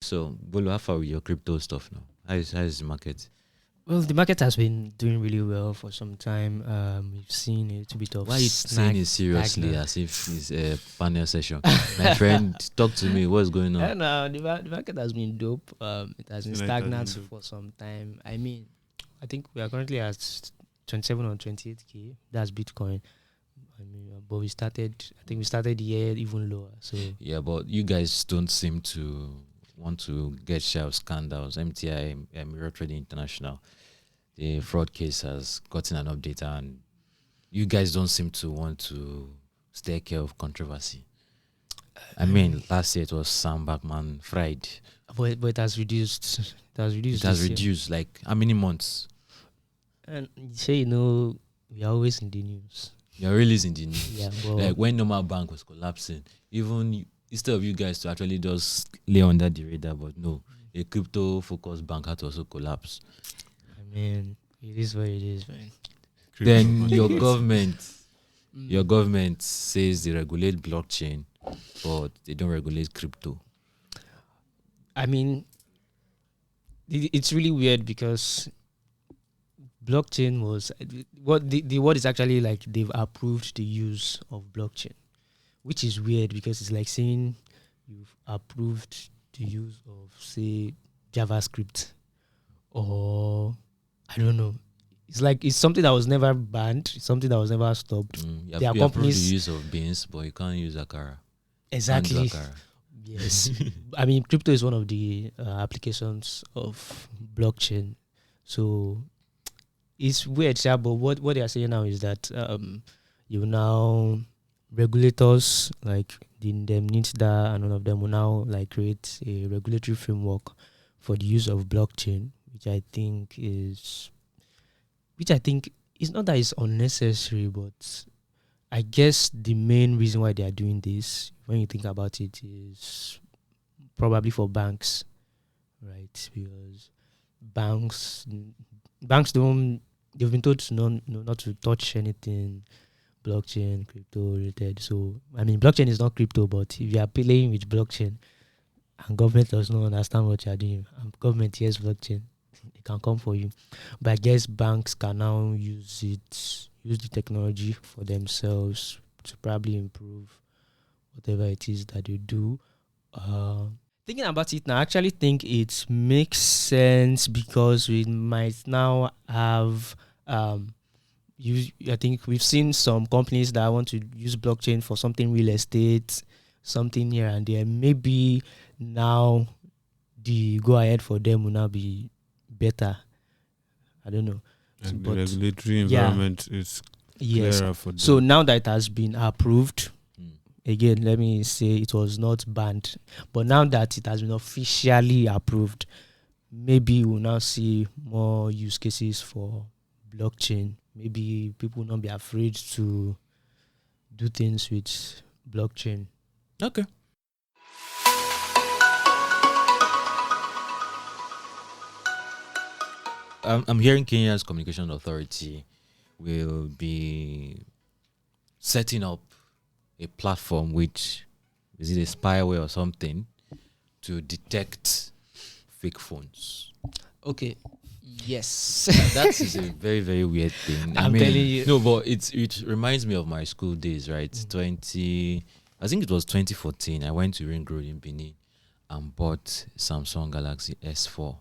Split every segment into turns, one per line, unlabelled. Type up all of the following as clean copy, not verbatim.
So, Bolo, how far with your crypto stuff now? How is the market?
Well, the market has been doing really well for some time. We've seen a little bit of
Why are you saying it seriously as if it's a panel session? My friend, talk to me. What's going on?
And the market has been dope. It has been stagnant for some time. I mean, I think we are currently at 27 or 28K. That's Bitcoin. I mean, but we started the year even lower. So
yeah, but you guys don't seem to want to get share of scandals. MTI, Mirror Trading International, the fraud case has gotten an update, and you guys don't seem to want to stay clear of controversy. I mean, last year it was Sam Backman fried.
But it has reduced. It has reduced.
Like how many months?
And you know, we are always in the news.
You're really in the news.
Yeah,
like when Nomba Bank was collapsing, even instead of you guys to actually just lay under the radar, but no, a crypto-focused bank had to also collapse.
I mean, it is what it is, man.
Then your government says they regulate blockchain, but they don't regulate crypto.
I mean, it's really weird because blockchain was the word is actually like they've approved the use of blockchain, which is weird because it's like saying you've approved the use of, say, JavaScript, or I don't know. It's like it's something that was never banned, it's something that was never stopped.
You approve the use of beans, but you can't use Akara.
Exactly. Yes. I mean, crypto is one of the applications of blockchain, so it's weird, yeah, but what they are saying now is that you now regulators like the NITDA and all of them will now like create a regulatory framework for the use of blockchain, which I think is not that it's unnecessary, but I guess the main reason why they are doing this, when you think about it, is probably for banks, right? Because banks don't. They've been told to not to touch anything blockchain, crypto related. So, I mean, blockchain is not crypto, but if you are playing with blockchain and government does not understand what you are doing, and government hears blockchain, it can come for you. But I guess banks can now use the technology for themselves to probably improve whatever it is that they do. Thinking about it now, I actually think it makes sense because we might now have I think we've seen some companies that want to use blockchain for something real estate, something here and there. Maybe now the go ahead for them will now be better. I don't know.
And the regulatory environment is clearer for them.
So now that it has been approved, again, let me say it was not banned, but now that it has been officially approved, maybe we'll now see more use cases for blockchain. Maybe people will not be afraid to do things with blockchain.
Okay. I'm hearing Kenya's Communication Authority will be setting up a platform which is it a spyware or something to detect fake phones.
Okay. Yes.
That is a very, very weird thing.
I'm telling you.
No, but it reminds me of my school days, right? I think it was 2014. I went to Ring Road in Benin and bought Samsung Galaxy S4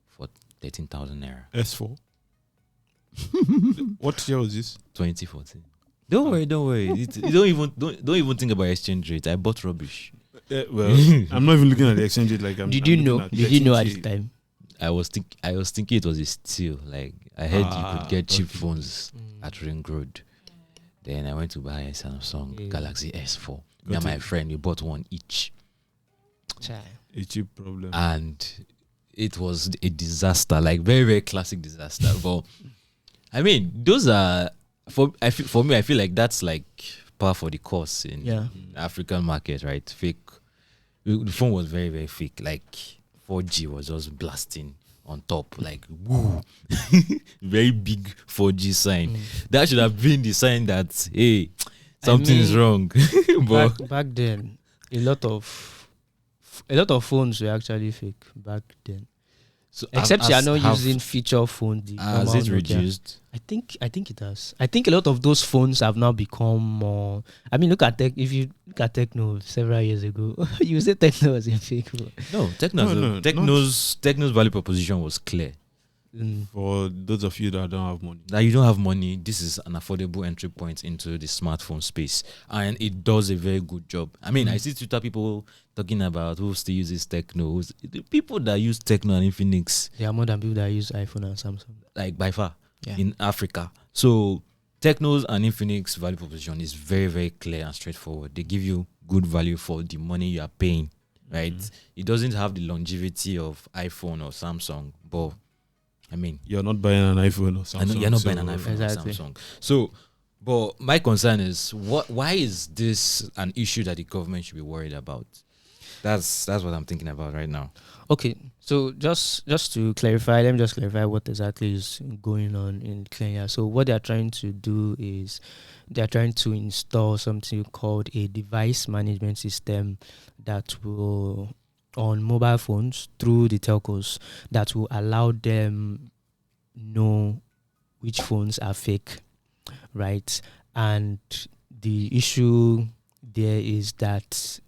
for 13,000 naira.
S4? What year was this?
2014. Don't worry. Don't even think about exchange rate. I bought rubbish.
Well, I'm not even looking at the exchange rate.
Did you know at the time?
I was thinking it was a steal. Like I heard you could get cheap phones at Ring Road. Then I went to buy a Samsung Galaxy S4. Me and my friend, we bought one each.
A cheap problem.
And it was a disaster, like very, very classic disaster. But I mean, those are for me. I feel like that's like par for the course in African market, right? Fake. The phone was very, very fake. Like 4G was just blasting on top, like woo, very big 4G sign. That should have been the sign that something is wrong.
But back then, a lot of a lot of phones were actually fake back then.
So
Except you are not using feature phone.
Has it reduced?
I think it has. I think a lot of those phones have now become more. I mean, look at if you look at Techno several years ago, you say Techno was a fake phone.
No, Techno's value proposition was clear.
For those of you that don't have money,
that you don't have money, this is an affordable entry point into the smartphone space, and it does a very good job. I mean, I see Twitter people talking about who still uses Techno. The people that use Techno and Infinix,
there are more than people that use iPhone and Samsung,
like by far in Africa. So Techno's and Infinix value proposition is very, very clear and straightforward. They give you good value for the money you are paying, right? It doesn't have the longevity of iPhone or Samsung, but I mean,
you're not buying an iPhone or Samsung.
You're not buying an iPhone or Samsung. So, but my concern is why is this an issue that the government should be worried about? That's what I'm thinking about right now.
Okay, so just to clarify, let me just clarify what exactly is going on in Kenya. So what they are trying to do is they are trying to install something called a device management system that will, on mobile phones through the telcos, that will allow them know which phones are fake, right? And the issue there is that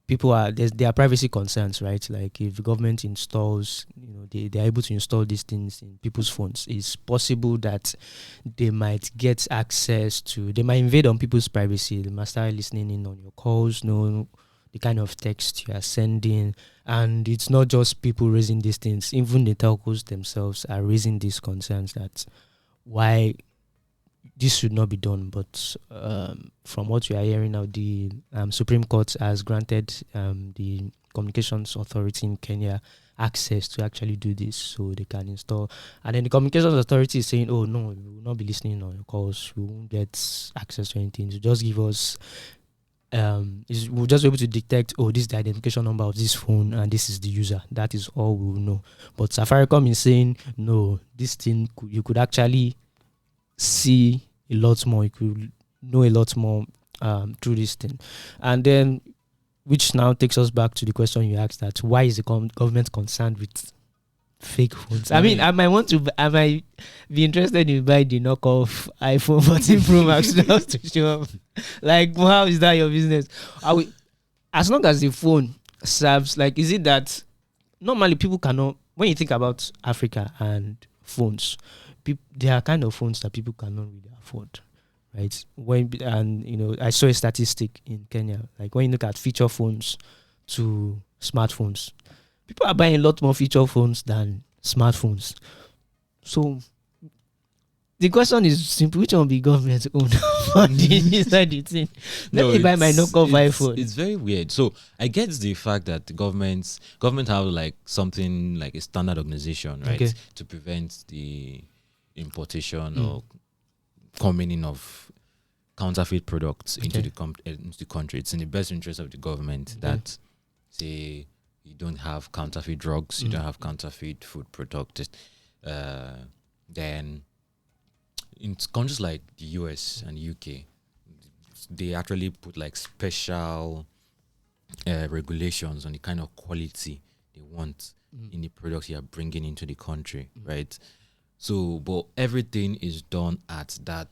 there are privacy concerns, right? Like if the government installs, they're able to install these things in people's phones, it's possible that they might get access to, they might invade on people's privacy. They might start listening in on your calls, know the kind of text you are sending. And it's not just people raising these things, even the telcos themselves are raising these concerns that why this should not be done. But from what we are hearing now, the Supreme Court has granted the Communications Authority in Kenya access to actually do this, so they can install. And then the Communications Authority is saying, oh no, we will not be listening on your calls, we won't get access to anything, so just give us we'll just be able to detect, this is the identification number of this phone and this is the user. That is all we will know. But Safaricom is saying, no, this thing, you could actually see a lot more, you could know a lot more through this thing. And then, which now takes us back to the question you asked, that why is the government concerned with fake phones? I mean, I might be interested in buying the knockoff iPhone 14 Pro Max just to show up. Like, how is that your business? As long as the phone serves, like, is it that normally people cannot, when you think about Africa and phones, there are kind of phones that people cannot really afford, right? I saw a statistic in Kenya, like when you look at feature phones to smartphones, people are buying a lot more feature phones than smartphones. So the question is simple: which one will be government owned for inside the thing? Let me buy my knockoff iPhone.
It's very weird. So I get the fact that the government have like something like a standard organization, right, to prevent the importation or coming in of counterfeit products into the country. It's in the best interest of the government that say you don't have counterfeit drugs, you don't have counterfeit food products. Then in countries like the US and UK, they actually put like special regulations on the kind of quality they want in the products you are bringing into the country, right? So, but everything is done at that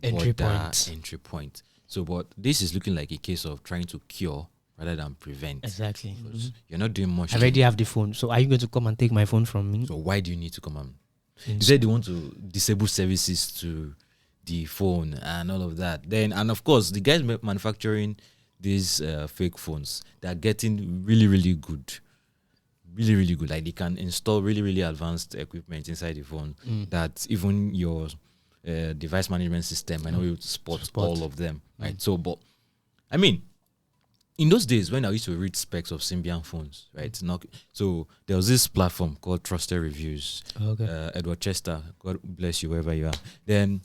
entry point. So, but this is looking like a case of trying to cure rather than prevent.
Exactly.
Because you're not doing much.
I already have the phone. So, are you going to come and take my phone from me?
So, why do you need to come and... You said they want to disable services to the phone and all of that. Then, and of course, the guys manufacturing these fake phones, they're getting really, really good. Really, really good. Like they can install really, really advanced equipment inside the phone that even your device management system might not be able to spot all of them. Right. So, but I mean, in those days when I used to read specs of Symbian phones, right? So there was this platform called Trusted Reviews. Edward Chester, God bless you wherever you are. Then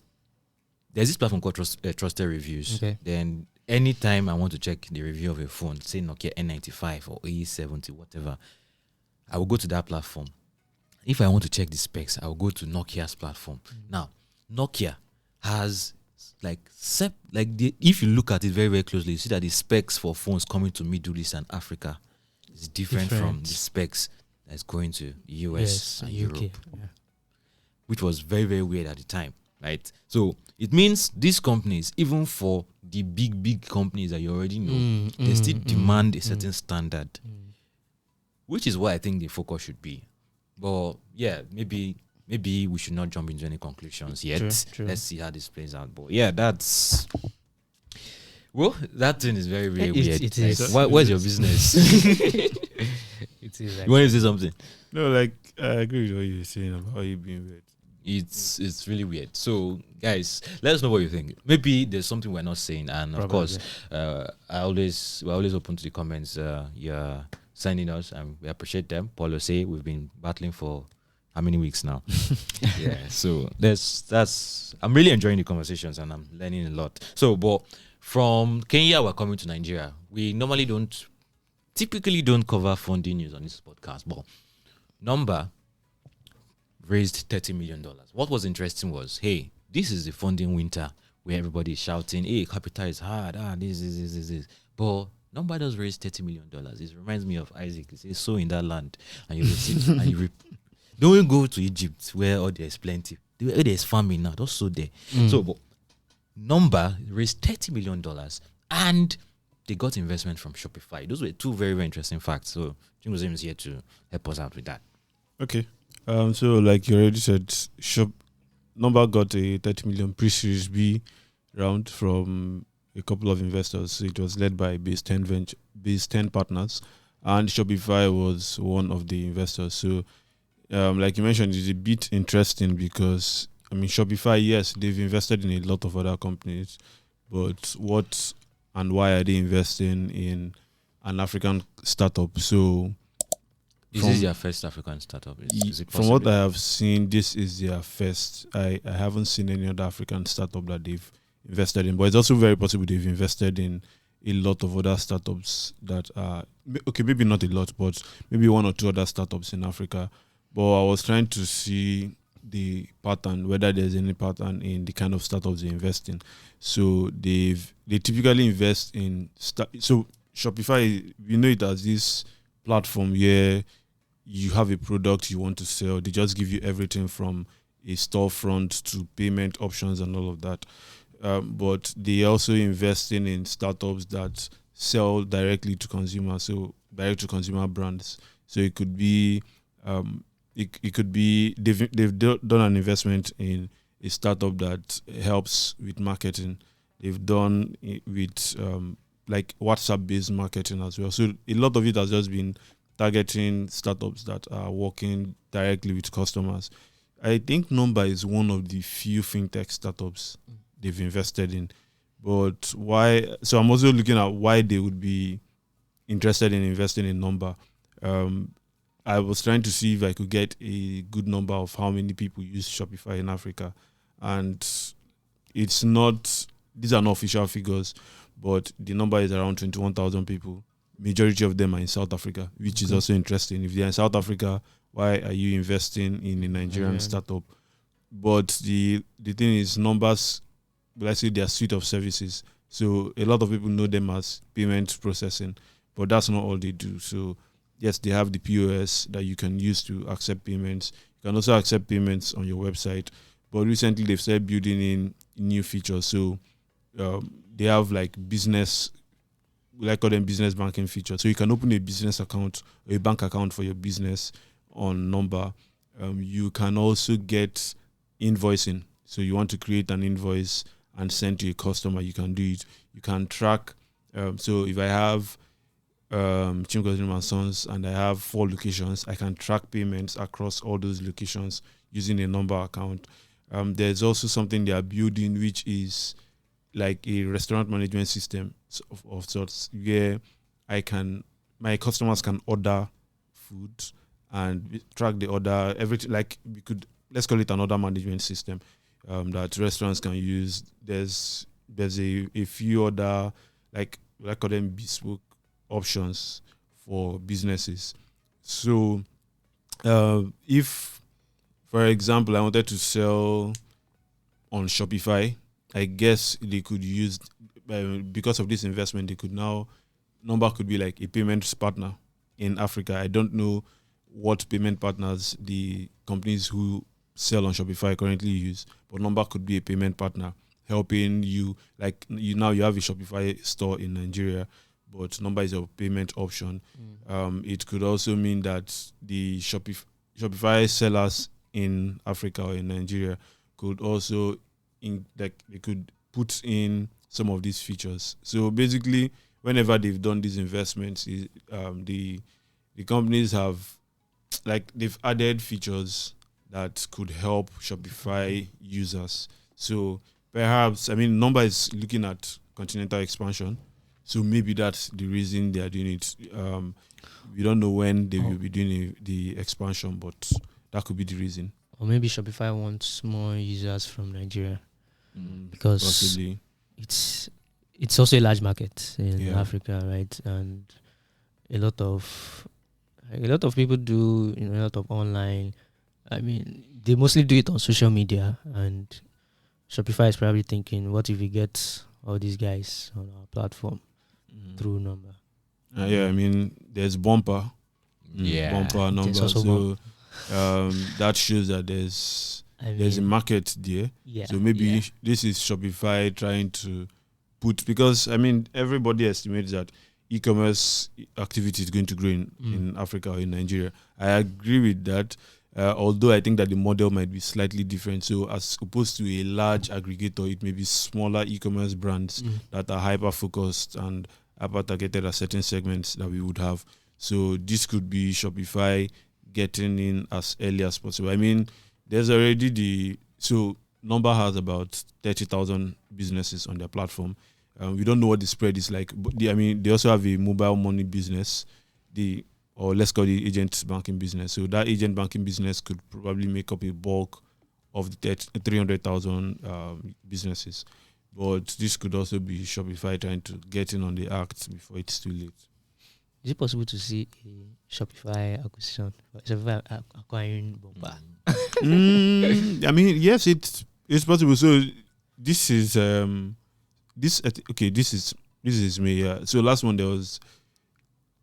there's this platform called Trusted Reviews. Then anytime I want to check the review of a phone, say Nokia N95 or A70, whatever, I will go to that platform. If I want to check the specs, I will go to Nokia's platform. Now, Nokia has if you look at it very, very closely, you see that the specs for phones coming to Middle East and Africa is is different from the specs that's going to US and Europe, which was very, very weird at the time, right? So it means these companies, even for the big companies that you already know, they still demand a certain standard, which is what I think the focus should be. But yeah, maybe we should not jump into any conclusions yet. True. Let's see how this plays out. But yeah, that's... Well, that thing is very, very weird.
It is.
Where's your business?
It is.
You want to say something?
No, like, I agree with what you're saying about it being weird.
It's really weird. So, guys, let us know what you think. Maybe there's something we're not saying. And, of course, we're always open to the comments. You're sending us, and we appreciate them. Paulo say we've been battling for how many weeks now? Yeah, so that's I'm really enjoying the conversations, and I'm learning a lot. So, but from Kenya, we're coming to Nigeria. We typically don't cover funding news on this podcast, but Nomba raised $30 million. What was interesting was, hey, this is the funding winter where everybody is shouting, hey, capital is hard, this. But Nomba does raise $30 million. It reminds me of Isaac. He says, sow in that land, and you receive, and you reap. Don't go to Egypt where there's plenty. Where there's farming now, just sow there. So, but Nomba raised $30 million, and they got investment from Shopify. Those were two very, very interesting facts. So, Jim is here to help us out with that.
Okay. So, like you already said, Nomba got a 30 million pre-series B round from a couple of investors. So it was led by Base 10 partners, and Shopify was one of the investors. So, like you mentioned, it's a bit interesting because, I mean, Shopify, yes, they've invested in a lot of other companies, but what and why are they investing in an African startup? So,
is this their first African startup? Is it
from what I have seen, this is their first. I haven't seen any other African startup that they've invested in, but it's also very possible they've invested in a lot of other startups that are, okay, maybe not a lot, but maybe one or two other startups in Africa. But I was trying to see the pattern, whether there's any pattern in the kind of startups they invest in. So they typically invest in so Shopify, you know it as this platform where you have a product you want to sell. They just give you everything from a storefront to payment options and all of that. But they also investing in startups that sell directly to consumers, so direct to consumer brands. So it could be it could be they've done an investment in a startup that helps with marketing. They've done it with like WhatsApp-based marketing as well. So a lot of it has just been targeting startups that are working directly with customers. I think Nomba is one of the few fintech startups they've invested in. But why? So I'm also looking at why they would be interested in investing in Nomba. I was trying to see if I could get a good number of how many people use Shopify in Africa. And it's not, these are not official figures, but the number is around 21,000 people. Majority of them are in South Africa, which is also interesting. If they're in South Africa, why are you investing in a Nigerian startup? But the thing is, Nomba's, let's say, their suite of services. So a lot of people know them as payment processing, but that's not all they do. So yes, they have the POS that you can use to accept payments. You can also accept payments on your website. But recently, they've started building in new features. So they have like business, we like call them business banking features. So you can open a business account or a bank account for your business on Nomba. You can also get invoicing. So you want to create an invoice and send to a customer, you can do it. You can track. So if I have Chimkozim and Sons and I have 4 locations, I can track payments across all those locations using a Nomba account. There's also something they are building which is like a restaurant management system of sorts, where my customers can order food and track the order, everything. Like let's call it an order management system that restaurants can use. There's a few other, like I call them bespoke options for businesses. So if, for example, I wanted to sell on Shopify, I guess they could use, because of this investment, they could now, Nomba could be like a payments partner in Africa. I don't know what payment partners the companies who sell on Shopify currently use, but Nomba could be a payment partner helping you. Like you have a Shopify store in Nigeria, but Nomba is a payment option. It could also mean that the Shopify sellers in Africa or in Nigeria could also they could put in some of these features. So basically, whenever they've done these investments, the companies have they've added features that could help Shopify users. So perhaps, Nomba is looking at continental expansion. So maybe that's the reason they are doing it. We don't know when they will be doing the expansion, but that could be the reason.
Or maybe Shopify wants more users from Nigeria because
possibly
it's also a large market in Africa, right? And a lot of people do a lot of online. They mostly do it on social media, and Shopify is probably thinking, what if we get all these guys on our platform through Nomba?
There's Bumper. Bumper, Nomba. So that shows that there's a market there.
Yeah.
So maybe this is Shopify trying to put, because everybody estimates that e-commerce activity is going to grow in Africa or in Nigeria. I agree with that. Although I think that the model might be slightly different. So as opposed to a large aggregator, it may be smaller e-commerce brands that are hyper-focused and hyper-targeted at certain segments that we would have. So this could be Shopify getting in as early as possible. There's already so Nomba has about 30,000 businesses on their platform. We don't know what the spread is like, but they also have a mobile money business, or let's call it agent banking business. So that agent banking business could probably make up a bulk of the 300,000 businesses. But this could also be Shopify trying to get in on the act before it's too late.
Is it possible to see a Shopify acquisition? Shopify acquiring Bumper?
Yes, it's possible. So this is this is me. Yeah. So last one there was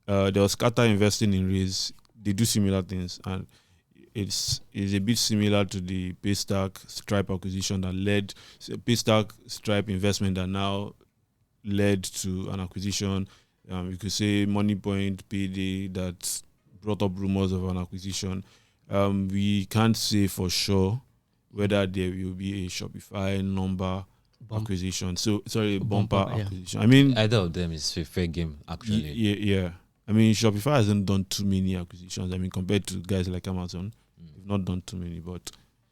Qatar investing in Raise. They do similar things, and it's a bit similar to the Paystack Stripe acquisition that led Paystack Stripe investment that now led to an acquisition. You could say MoneyPoint, Payday, that brought up rumors of an acquisition. We can't say for sure whether there will be a Shopify Nomba acquisition. So sorry, Bumper acquisition.
Either of them is a fair game, actually.
Yeah. Shopify hasn't done too many acquisitions. Compared to guys like Amazon, they've not done too many. But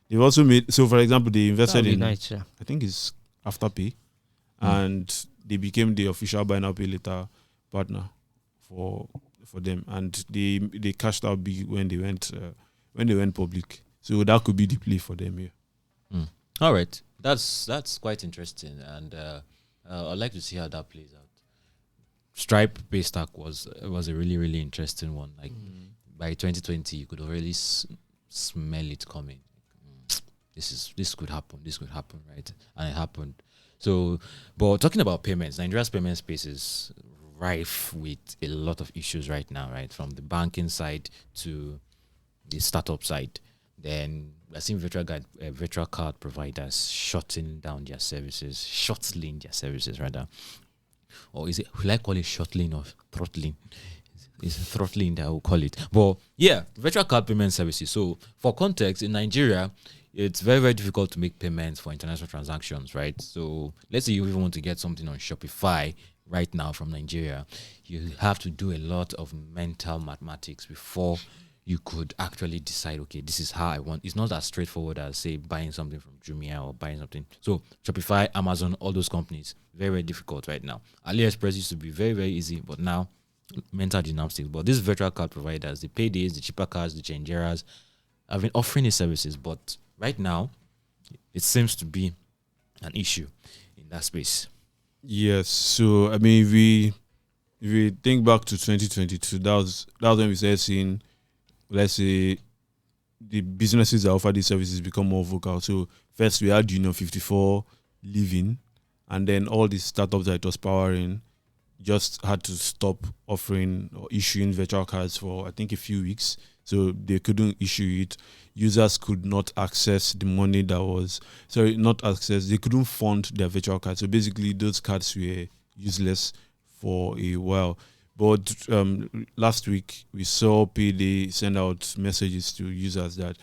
they've also made. So, for example, they invested in. I think it's Afterpay, and they became the official buy now pay later partner for them, and they cashed out big when they went public. So that could be the play for them here.
All right, that's quite interesting, and I'd like to see how that plays out. Stripe Paystack was a really, really interesting one. Like by 2020, you could already smell it coming. This could happen, right? And it happened. So, but talking about payments, Nigeria's payment space is rife with a lot of issues right now, right? From the banking side to the startup side. Then I've seen virtual card providers shutting down their services, shuttling their services rather. Or is it, will I call it shuttling or throttling? It's throttling that I will call it. But yeah, virtual card payment services. So for context, in Nigeria, it's very, very difficult to make payments for international transactions, right? So let's say you even want to get something on Shopify right now from Nigeria, you have to do a lot of mental mathematics before you could actually decide, okay, this is how I want. It's not as straightforward as, say, buying something from Jumia or buying something. So Shopify, Amazon, all those companies, very, very difficult right now. AliExpress used to be very, very easy, but now mental gymnastics. But these virtual card providers, the Paydays, the cheaper cards, the Changeras, have been offering these services, but right now, it seems to be an issue in that space.
Yes. So, I mean, if we think back to 2022, that was when we started seeing, let's say, the businesses that offer these services become more vocal. So first we had 54 leaving, and then all these startups that it was powering just had to stop offering or issuing virtual cards for I think a few weeks. So they couldn't issue it. Users could not access the money that was not access. They couldn't fund their virtual cards. So basically, those cards were useless for a while. But last week we saw Payday send out messages to users that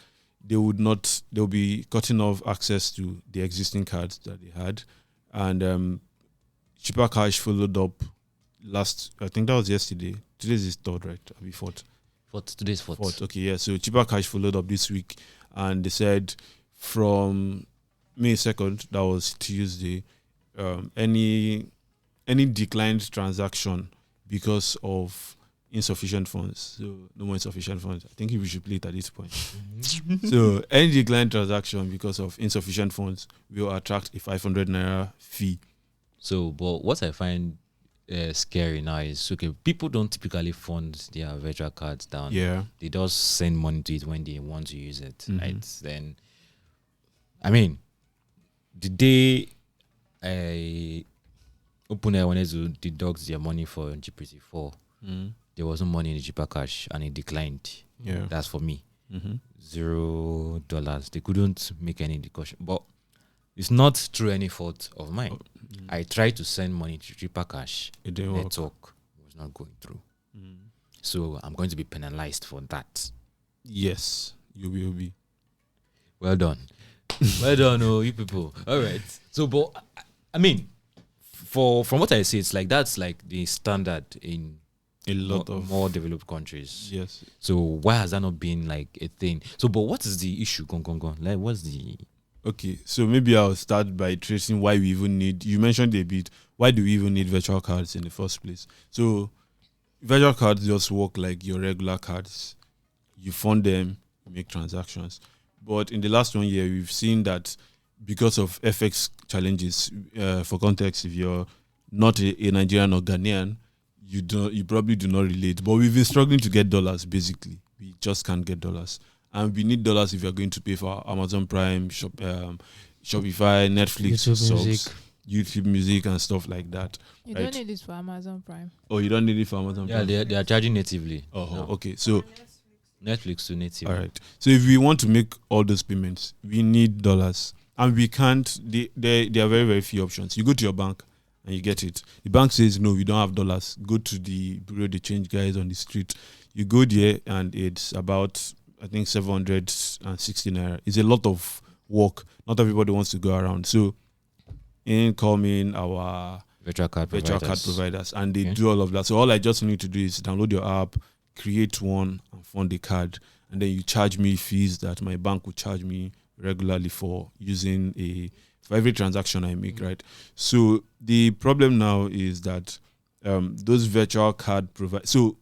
they'll be cutting off access to the existing cards that they had, and Cheaper Cash followed up I think that was yesterday. Today's is third, right? I'll be fourth.
Today's fourth.
Okay, yeah. So Cheaper Cash followed up this week, and they said from May 2nd, that was Tuesday, any declined transaction because of insufficient funds. So no more insufficient funds. I think we should play it at this point. So any declined transaction because of insufficient funds will attract a 500 naira fee.
So, but what I find scary now is, okay, people don't typically fund their virtual cards down.
Yeah.
They just send money to it when they want to use it, right? Then, I mean, the day Opener wanted to deduct their money for GPT-4, there wasn't money in the Cheaper Cash and it declined.
Yeah.
That's for me. $0. They couldn't make any deduction. But it's not through any fault of mine. I tried to send money to Cheaper Cash.
It didn't work.
Network was not going through. So I'm going to be penalized for that.
Yes, you will be.
Well done. Well done, you people. All right. So, but I mean, from what I see, it's like that's like the standard in
a lot of
more developed countries.
Yes.
So why has that not been like a thing? So, but what is the issue? Go. Like, what's the...
Okay, so maybe I'll start by tracing why we even need. You mentioned a bit. Why do we even need virtual cards in the first place? So, virtual cards just work like your regular cards. You fund them, you make transactions. But in the last 1 year, we've seen that because of FX challenges. For context, if you're not a Nigerian or Ghanaian, you probably do not relate. But we've been struggling to get dollars. Basically, we just can't get dollars. And we need dollars if you're going to pay for Amazon Prime, Shopify, Netflix, YouTube Music, and stuff like that.
You don't need this for Amazon Prime.
Oh, you don't need it for Amazon Prime?
Yeah, they are charging natively.
Oh,
no.
Okay. So
Netflix to native.
All right. So if we want to make all those payments, we need dollars. And we can't, there are very, very few options. You go to your bank and you get it. The bank says, no, we don't have dollars. Go to the Bureau de Change guys on the street. You go there and it's about... I think 760 naira. It's a lot of work. Not everybody wants to go around. So, in coming our
virtual card
providers, and they do all of that. So all I just need to do is download your app, create one, and fund the card, and then you charge me fees that my bank will charge me regularly for using for every transaction I make. Right. So the problem now is that those virtual card providers. So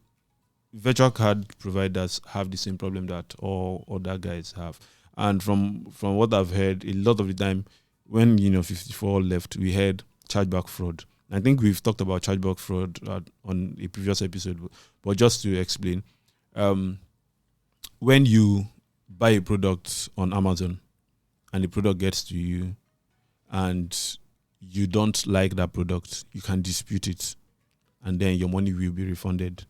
virtual card providers have the same problem that all other guys have, and from what I've heard, a lot of the time when 54 left, we had chargeback fraud. I think we've talked about chargeback fraud on a previous episode, but just to explain, when you buy a product on Amazon and the product gets to you and you don't like that product, you can dispute it, and then your money will be refunded.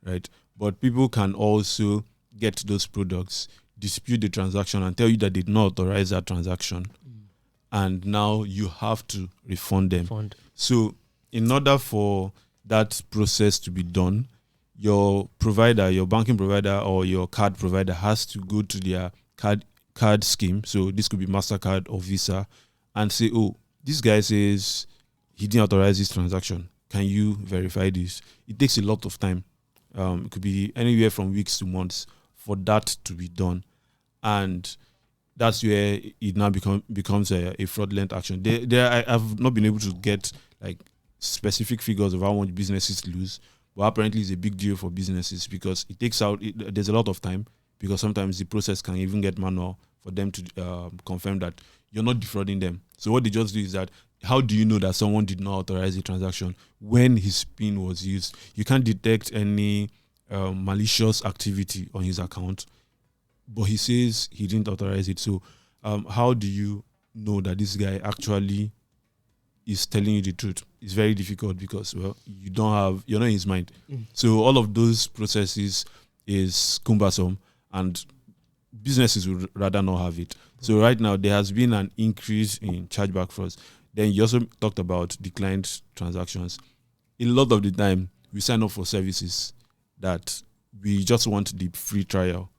Right, but people can also get those products, dispute the transaction, and tell you that they did not authorize that transaction, and now you have to refund them. So, in order for that process to be done, your provider, your banking provider, or your card provider has to go to their card scheme. So this could be MasterCard or Visa, and say, "Oh, this guy says he didn't authorize this transaction. Can you verify this?" It takes a lot of time. It could be anywhere from weeks to months for that to be done, and that's where it now becomes a fraudulent action. I have not been able to get like specific figures of how much businesses lose, but apparently it's a big deal for businesses because it takes out. There's a lot of time because sometimes the process can even get manual for them to confirm that you're not defrauding them. So what they just do is that, how do you know that someone did not authorize the transaction when his PIN was used? You can't detect any malicious activity on his account, but he says he didn't authorize it. So how do you know that this guy actually is telling you the truth. It's very difficult because, well, you're not in his mind. So all of those processes is cumbersome, and businesses would rather not have it. So right now there has been an increase in chargeback frauds. Then you also talked about declined transactions. A lot of the time we sign up for services that we just want the free trial.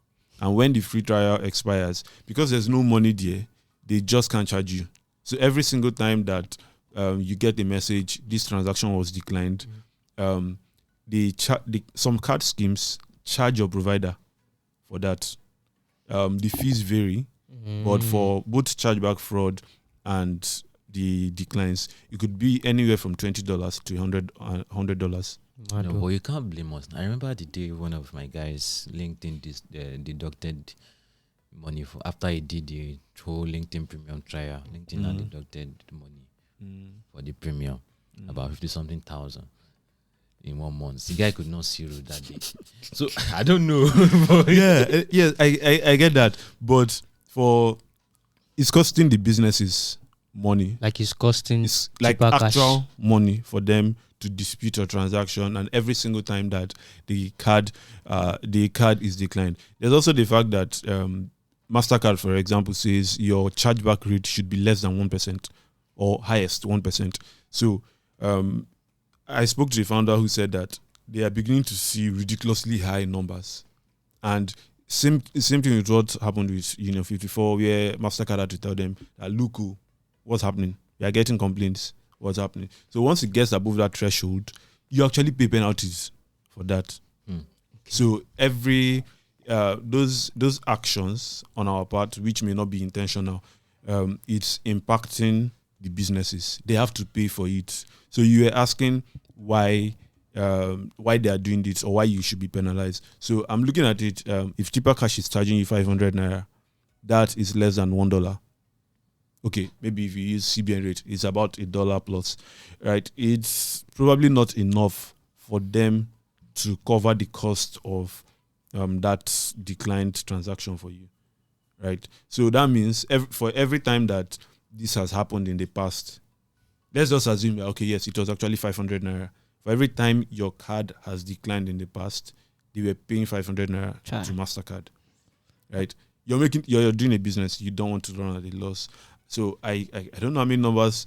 And when the free trial expires, because there's no money there, they just can't charge you. So every single time that you get a message, this transaction was declined, some card schemes charge your provider for that. The fees vary, but for both chargeback fraud and the declines, it could be anywhere from $20 to $100.
No, but you can't blame us. I remember the day one of my guys LinkedIn deducted money for after he did the whole LinkedIn premium trial. LinkedIn had deducted the money for the premium, about 50-something thousand in 1 month. The guy could not see road that day. So I don't know.
I get that, but it's costing the businesses money.
Like it's costing,
it's like actual money for them to dispute a transaction, and every single time that the card is declined. There's also the fact that MasterCard, for example, says your chargeback rate should be less than 1% or highest 1%. So I spoke to the founder who said that they are beginning to see ridiculously high numbers. And same thing with what happened with Union 54, where MasterCard had to tell them that, look, what's happening? We are getting complaints. What's happening? So once it gets above that threshold, you actually pay penalties for that. Okay. So every those actions on our part, which may not be intentional, it's impacting the businesses. They have to pay for it. So you are asking why they are doing this or why you should be penalized. So I'm looking at it. If Cheaper Cash is charging you 500 naira, that is less than $1. Okay, maybe if you use CBN rate, it's about $1 plus, right? It's probably not enough for them to cover the cost of that declined transaction for you, right? So that means for every time that this has happened in the past, let's just assume that, okay, yes, it was actually 500 naira. For every time your card has declined in the past, they were paying 500 naira to MasterCard, right? You're doing a business, you don't want to run at a loss. So I don't know how many numbers,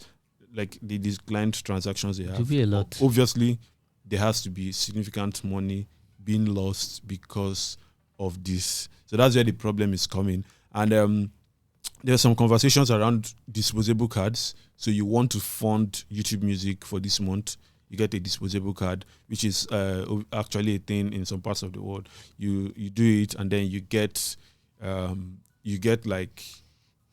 like the declined transactions they have. It
could be a lot.
Obviously, there has to be significant money being lost because of this. So that's where the problem is coming. And there are some conversations around disposable cards. So you want to fund YouTube Music for this month, you get a disposable card, which is actually a thing in some parts of the world. You do it, and then you get like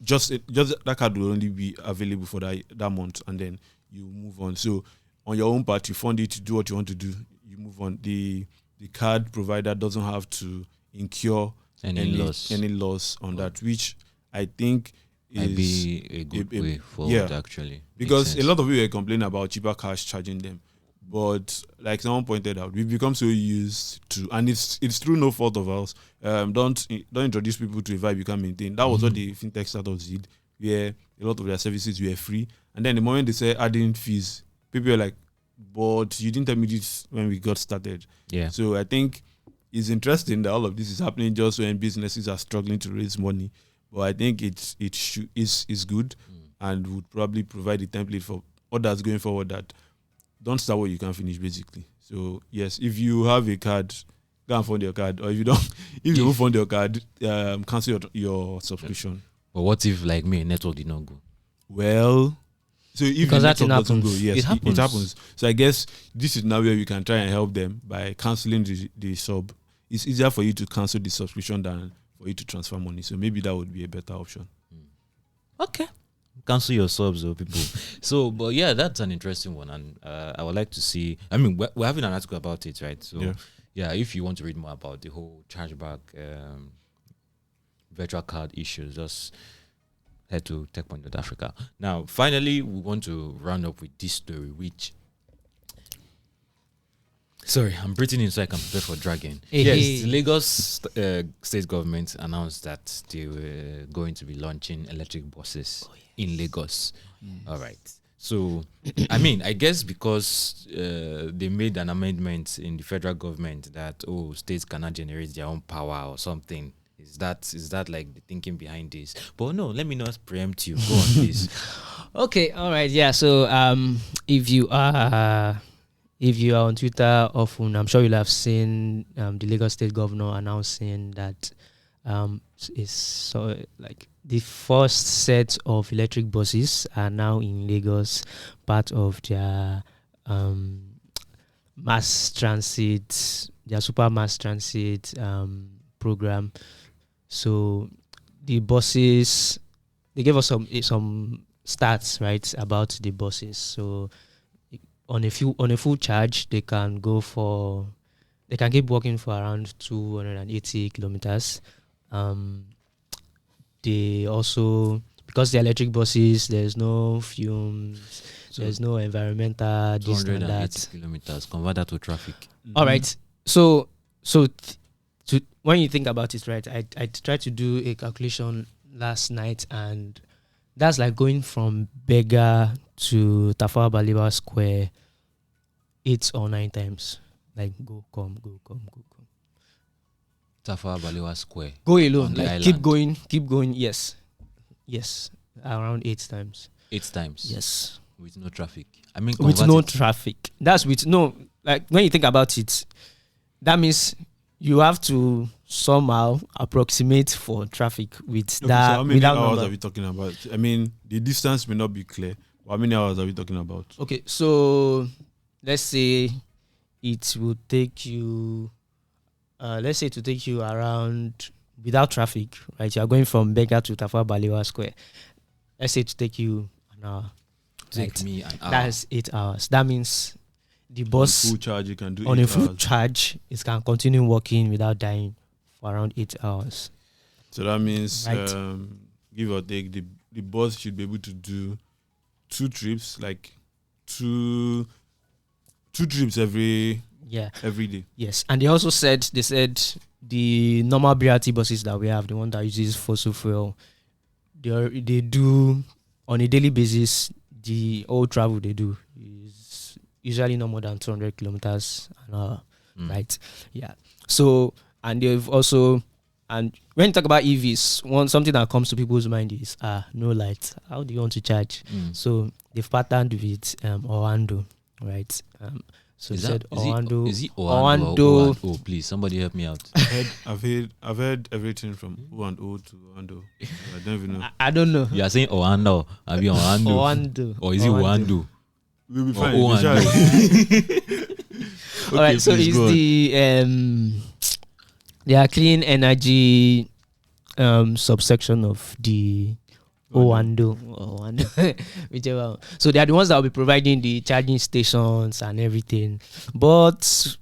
just that card will only be available for that month, and then you move on. So on your own part, you fund it, you do what you want to do, you move on. The card provider doesn't have to incur any loss on that, which I think
might be a good way forward, actually.
Because a lot of people are complaining about Cheaper Cash charging them. But like someone pointed out, we've become so used to, and it's through no fault of ours. Don't introduce people to a vibe you can't maintain. That was what the fintech startups did, where a lot of their services were free. And then the moment they say adding fees, people are like, but you didn't tell me this when we got started.
Yeah.
So I think it's interesting that all of this is happening just when businesses are struggling to raise money. But I think it's good, and would probably provide a template for others going forward that don't start what you can finish, basically. So yes, if you have a card, go and fund your card, or if you don't fund your card, cancel your subscription.
But what if, like me, network did not go?
Well, so if
because
the
that
network doesn't go,
happens.
yes, it happens. So I guess this is now where we can try and help them by canceling the sub. It's easier for you to cancel the subscription than for you to transfer money. So maybe that would be a better option.
Okay. Cancel your subs, though, people. So, but yeah, that's an interesting one, and I would like to see. I mean, we're having an article about it, right? So, yeah, if you want to read more about the whole chargeback, virtual card issues, just head to Techpoint Africa. Now, finally, we want to round up with this story, which. Sorry, I'm breathing in so I can prepare for dragging. Yes, the Lagos state government announced that they were going to be launching electric buses in Lagos. All right. So, I mean, I guess because they made an amendment in the federal government that states cannot generate their own power or something. Is that like the thinking behind this? But no, let me not preempt you. Go on, please.
Okay, all right, yeah. So if you are on Twitter often, I'm sure you'll have seen the Lagos State Governor announcing that is so like the first set of electric buses are now in Lagos, part of their mass transit, their super mass transit program. So the buses, they gave us some stats, right, about the buses. So on a full charge, they can keep working for around 280 kilometers. They also, because they're electric buses, there's no fumes, there's no environmental this and that.
280 kilometers, convert that to traffic.
All right. So when you think about it, right, I tried to do a calculation last night, and that's like going from Bega to Tafawa Balewa Square 8 or 9 times. Like go come.
Tafawa Balewa Square.
Go alone.
Like
Like keep going. Yes. Around 8 times.
8 times.
Yes.
With no traffic. I mean,
With no traffic. That's with no, like when you think about it, that means you have to somehow approximate for traffic with
Okay,
that.
so how many
without
hours
number.
are we talking about? I mean, the distance may not be clear. But how many hours are we talking about?
Okay, so let's say it will take you. Let's say it will take you around without traffic, right? You are going from Bega to Tafawa Balewa Square. Let's say it will take you an hour.
Take
right?
me an hour.
That's 8 hours. That means the
On
bus
full charge, you can do
on
8
a full
hours.
charge, it can continue working without dying for around 8 hours.
So that means,
Right.
give or take, the bus should be able to do 2 trips, like two trips every day.
Yes. And they also said the normal BRT buses that we have, the one that uses fossil fuel, they do on a daily basis, the all travel they do is usually no more than 200 kilometers an hour. Right. Yeah. So, and they've also, and when you talk about EVs, something that comes to people's mind is no light. How do you want to charge? So they've partnered with Orlando, right? So
Is
they said
it
Orlando.
is it Oando or O? Please, somebody help me out.
I've heard everything from O to Oando. I don't even know.
I don't know.
You are saying Oando, I mean Oando,
Orlando.
or is it Oando?
We'll be
Or
fine.
Oando.
All right. So
please
it's
go on.
the clean energy subsection of the Oando, whichever one. So they are the ones that will be providing the charging stations and everything. But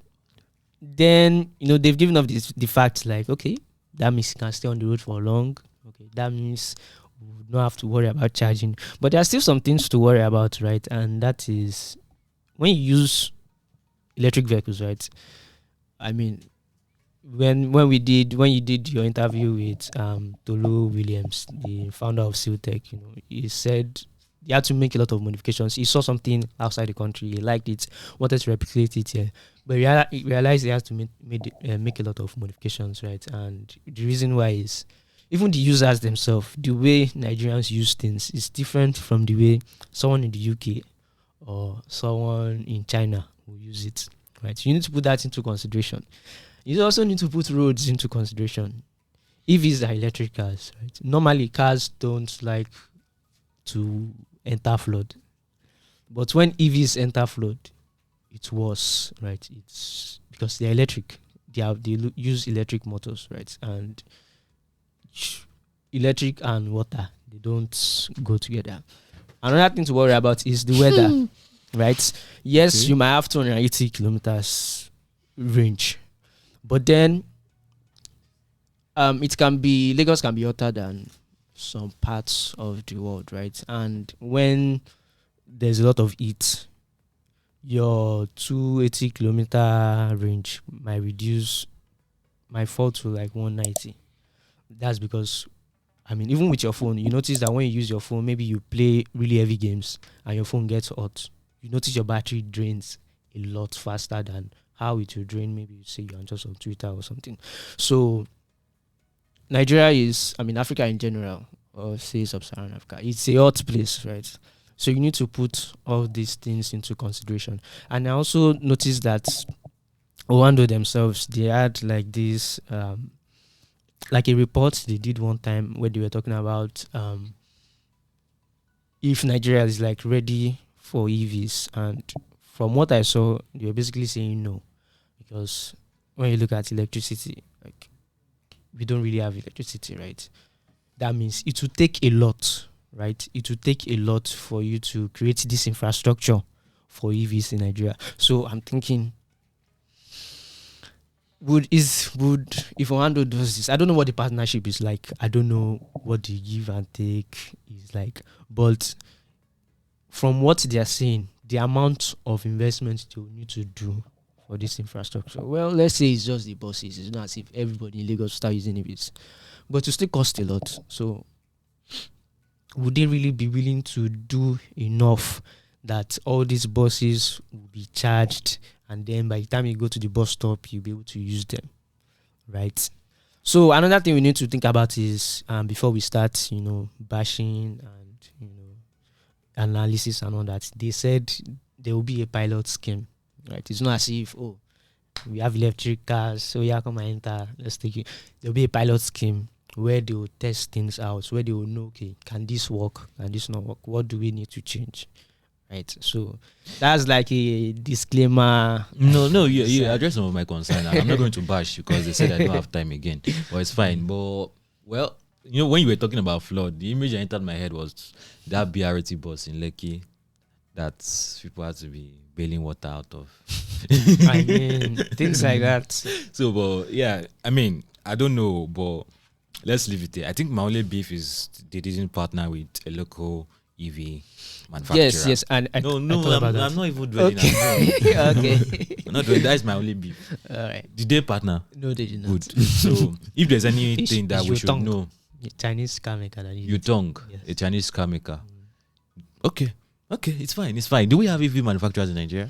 then, they've given up the fact, like, okay, that means you can stay on the road for long. Okay, that means we don't have to worry about charging. But there are still some things to worry about, right? And that is when you use electric vehicles, right? I mean, when you did your interview with Tolu Williams, the founder of Siltech, he said he had to make a lot of modifications. He saw something outside the country, he liked it, wanted to replicate it here, but he realized he has to make a lot of modifications, right? And the reason why is even the users themselves, the way Nigerians use things is different from the way someone in the UK or someone in China will use it, right? You need to put that into consideration. You also need to put roads into consideration. EVs are electric cars, right? Normally, cars don't like to enter flood. But when EVs enter flood, it's worse, right? It's because they're electric. They use electric motors, right? And electric and water, they don't go together. Another thing to worry about is the weather, right? Yes,
Okay.
you might have 280 kilometers range. But then Lagos can be hotter than some parts of the world, right? And when there's a lot of heat, your 280 kilometer range might fall to like 190. That's because I mean, even with your phone, you notice that when you use your phone, maybe you play really heavy games and your phone gets hot. You notice your battery drains a lot faster than how it will drain. Maybe you say you're just on Twitter or something. So Nigeria is, Africa in general, or say Sub-Saharan Africa, it's a hot place, right? So you need to put all these things into consideration. And I also noticed that Owando themselves, they had like this, like a report they did one time where they were talking about if Nigeria is like ready for EVs. And from what I saw, they were basically saying no. Because when you look at electricity, like, we don't really have electricity, right? That means it will take a lot, right? It will take a lot for you to create this infrastructure for EVs in Nigeria. So I'm thinking, if Orlando does this, I don't know what the partnership is like. I don't know what the give and take is like. But from what they are saying, the amount of investment they will need to do for this infrastructure, well, let's say it's just the buses. It's not as if everybody in Lagos start using it. But it still costs a lot. So would they really be willing to do enough that all these buses will be charged, and then by the time you go to the bus stop, you'll be able to use them, right? So another thing we need to think about is before we start, bashing and analysis and all that, they said there will be a pilot scheme, right? It's not as if we have electric cars, so yeah, come and enter, let's take it. There will be a pilot scheme where they will test things out, where they will know, okay, can this work? Can this not work? What do we need to change? Right. So that's like a disclaimer.
No, you address some of my concerns. I'm not going to bash because they said I don't have time again. But it's fine. But when you were talking about flood, the image that entered my head was that BRT bus in Lekki that people had to be bailing water out of.
I mean, things like that.
So, but yeah, I don't know, but let's leave it there. I think my only beef is they didn't partner with a local EV manufacturer.
Yes, and I'm
not even dwelling.
Okay.
I'm not doing that. Is my only beef.
All right.
Did they partner?
No, they did not.
Good. So if there's anything that we should know,
a Chinese car maker.
Yes. A Chinese car maker. Okay, it's fine. Do we have EV manufacturers in Nigeria?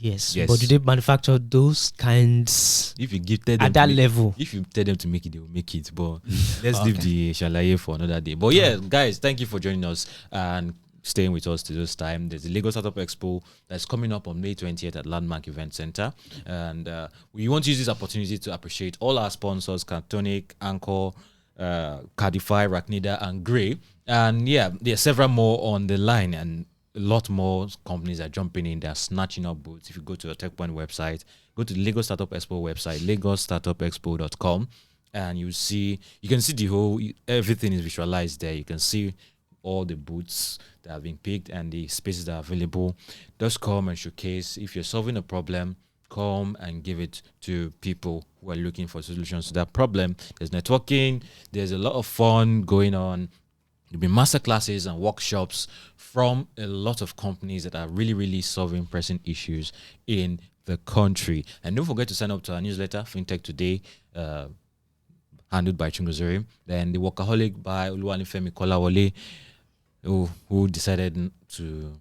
Yes, but do they manufacture those kinds?
If you give them
at that level,
if you tell them to make it, they will make it. But let's leave the shalaye for another day. But yeah, guys, thank you for joining us and staying with us to this time. There's the Lagos Startup Expo that's coming up on May 20th at Landmark Event Center, and we want to use this opportunity to appreciate all our sponsors: Cantonic, Anchor, Cardify, Raknida, and Grey. And yeah, there are several more on the line, and a lot more companies are jumping in. They're snatching up booths. If you go to the Techpoint website, go to the Lagos Startup Expo website, lagosstartupexpo.com, and you can see the whole, everything is visualized there. You can see all the booths that have been picked and the spaces that are available. Just come and showcase. If you're solving a problem, come and give it to people who are looking for solutions to that problem. There's networking. There's a lot of fun going on. There'll be masterclasses and workshops from a lot of companies that are really, really solving pressing issues in the country. And don't forget to sign up to our newsletter, FinTech Today, handled by Chungozuri. Then the Workaholic by Oluwanifemi Kolawole, who decided to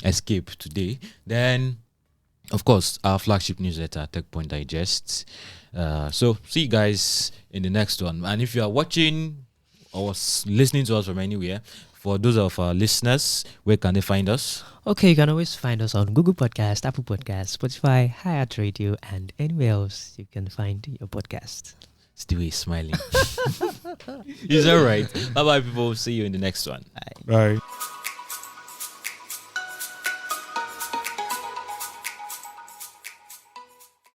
escape today. Then, of course, our flagship newsletter, Techpoint Digest. So see you guys in the next one. And if you are watching or listening to us from anywhere, for those of our listeners, where can they find us?
Okay, you can always find us on Google Podcast, Apple Podcast, Spotify, Hi-Hat Radio, and anywhere else you can find your podcast.
Still is smiling. It's all right. Bye-bye, people. See you in the next one.
Bye.